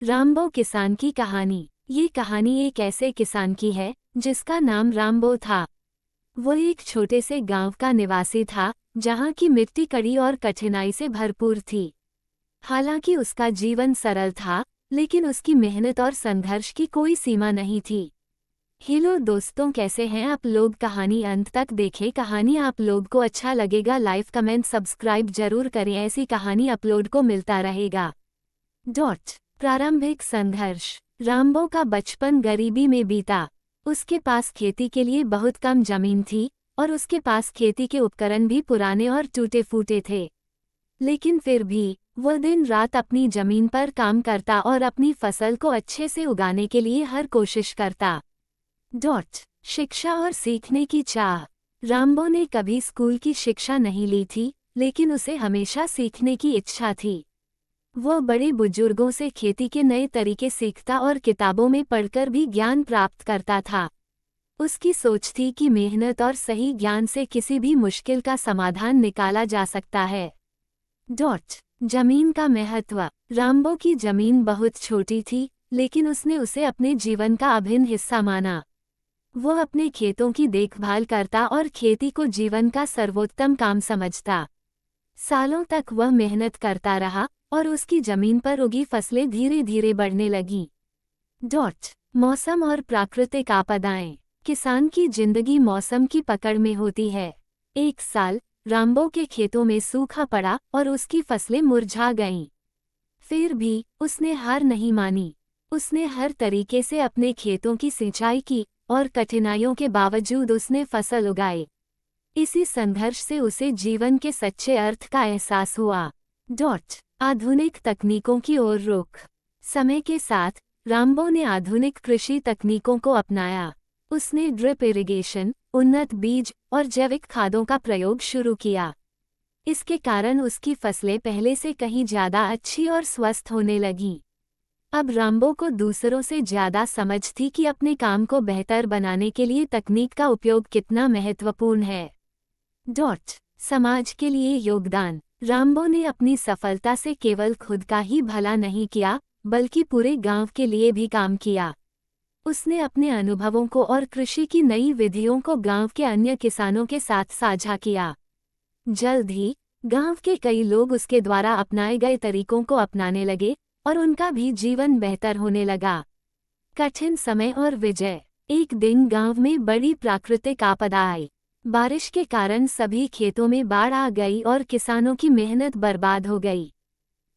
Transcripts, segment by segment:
रामबो किसान की कहानी। ये कहानी एक ऐसे किसान की है जिसका नाम रामबो था। वो एक छोटे से गांव का निवासी था जहां की मिट्टी कड़ी और कठिनाई से भरपूर थी। हालांकि उसका जीवन सरल था, लेकिन उसकी मेहनत और संघर्ष की कोई सीमा नहीं थी। हेलो दोस्तों, कैसे हैं आप लोग? कहानी अंत तक देखें। कहानी आप लोग को अच्छा लगेगा, लाइक कमेंट सब्सक्राइब जरूर करें, ऐसी कहानी अपलोड को मिलता रहेगा। प्रारंभिक संघर्ष। रामबो का बचपन गरीबी में बीता। उसके पास खेती के लिए बहुत कम जमीन थी और उसके पास खेती के उपकरण भी पुराने और टूटे फूटे थे। लेकिन फिर भी वह दिन रात अपनी जमीन पर काम करता और अपनी फसल को अच्छे से उगाने के लिए हर कोशिश करता। शिक्षा और सीखने की चाह। रामबो ने कभी स्कूल की शिक्षा नहीं ली थी, लेकिन उसे हमेशा सीखने की इच्छा थी। वह बड़े बुजुर्गों से खेती के नए तरीके सीखता और किताबों में पढ़कर भी ज्ञान प्राप्त करता था। उसकी सोच थी कि मेहनत और सही ज्ञान से किसी भी मुश्किल का समाधान निकाला जा सकता है। जमीन का महत्व। रामबो की जमीन बहुत छोटी थी, लेकिन उसने उसे अपने जीवन का अभिन्न हिस्सा माना। वह अपने खेतों की देखभाल करता और खेती को जीवन का सर्वोत्तम काम समझता। सालों तक वह मेहनत करता रहा और उसकी जमीन पर उगी फसलें धीरे धीरे बढ़ने लगीं। मौसम और प्राकृतिक आपदाएं। किसान की जिंदगी मौसम की पकड़ में होती है। एक साल रामबो के खेतों में सूखा पड़ा और उसकी फसलें मुरझा गईं। फिर भी उसने हार नहीं मानी। उसने हर तरीके से अपने खेतों की सिंचाई की और कठिनाइयों के बावजूद उसने फसल उगाई। इसी संघर्ष से उसे जीवन के सच्चे अर्थ का एहसास हुआ। आधुनिक तकनीकों की ओर रुख। समय के साथ रामबो ने आधुनिक कृषि तकनीकों को अपनाया। उसने ड्रिप इरिगेशन, उन्नत बीज और जैविक खादों का प्रयोग शुरू किया। इसके कारण उसकी फसलें पहले से कहीं ज्यादा अच्छी और स्वस्थ होने लगीं। अब रामबो को दूसरों से ज्यादा समझ थी कि अपने काम को बेहतर बनाने के लिए तकनीक का उपयोग कितना महत्वपूर्ण है। समाज के लिए योगदान। रामबो ने अपनी सफलता से केवल खुद का ही भला नहीं किया, बल्कि पूरे गांव के लिए भी काम किया। उसने अपने अनुभवों को और कृषि की नई विधियों को गांव के अन्य किसानों के साथ साझा किया। जल्द ही गांव के कई लोग उसके द्वारा अपनाए गए तरीकों को अपनाने लगे और उनका भी जीवन बेहतर होने लगा। कठिन समय और विजय। एक दिन गांव में बड़ी प्राकृतिक आपदा आई। बारिश के कारण सभी खेतों में बाढ़ आ गई और किसानों की मेहनत बर्बाद हो गई।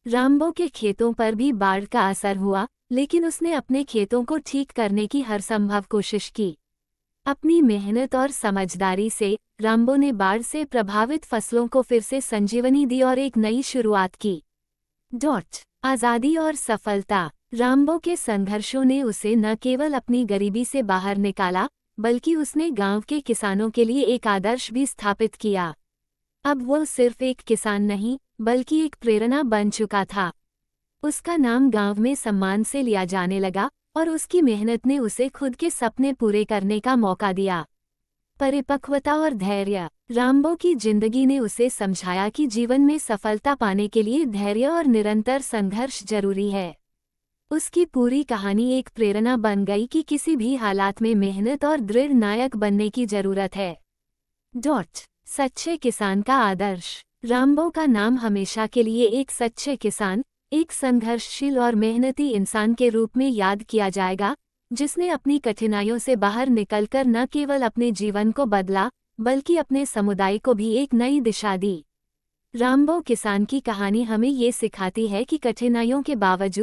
रामबो के खेतों पर भी बाढ़ का असर हुआ, लेकिन उसने अपने खेतों को ठीक करने की हर संभव कोशिश की। अपनी मेहनत और समझदारी से रामबो ने बाढ़ से प्रभावित फसलों को फिर से संजीवनी दी और एक नई शुरुआत की। आज़ादी और सफलता। रामबो के संघर्षों ने उसे न केवल अपनी गरीबी से बाहर निकाला, बल्कि उसने गांव के किसानों के लिए एक आदर्श भी स्थापित किया। अब वो सिर्फ एक किसान नहीं, बल्कि एक प्रेरणा बन चुका था। उसका नाम गांव में सम्मान से लिया जाने लगा और उसकी मेहनत ने उसे खुद के सपने पूरे करने का मौका दिया। परिपक्वता और धैर्य। रामबो की जिंदगी ने उसे समझाया कि जीवन में सफलता पाने के लिए धैर्य और निरंतर संघर्ष जरूरी है। उसकी पूरी कहानी एक प्रेरणा बन गई कि किसी भी हालात में मेहनत और दृढ़ नायक बनने की जरूरत है। सच्चे किसान का आदर्श। रामबो का नाम हमेशा के लिए एक सच्चे किसान, एक संघर्षशील और मेहनती इंसान के रूप में याद किया जाएगा, जिसने अपनी कठिनाइयों से बाहर निकलकर न केवल अपने जीवन को बदला, बल्कि अपने समुदाय को भी एक नई दिशा दी। रामबो किसान की कहानी हमें ये सिखाती है कि कठिनाइयों के बावजूद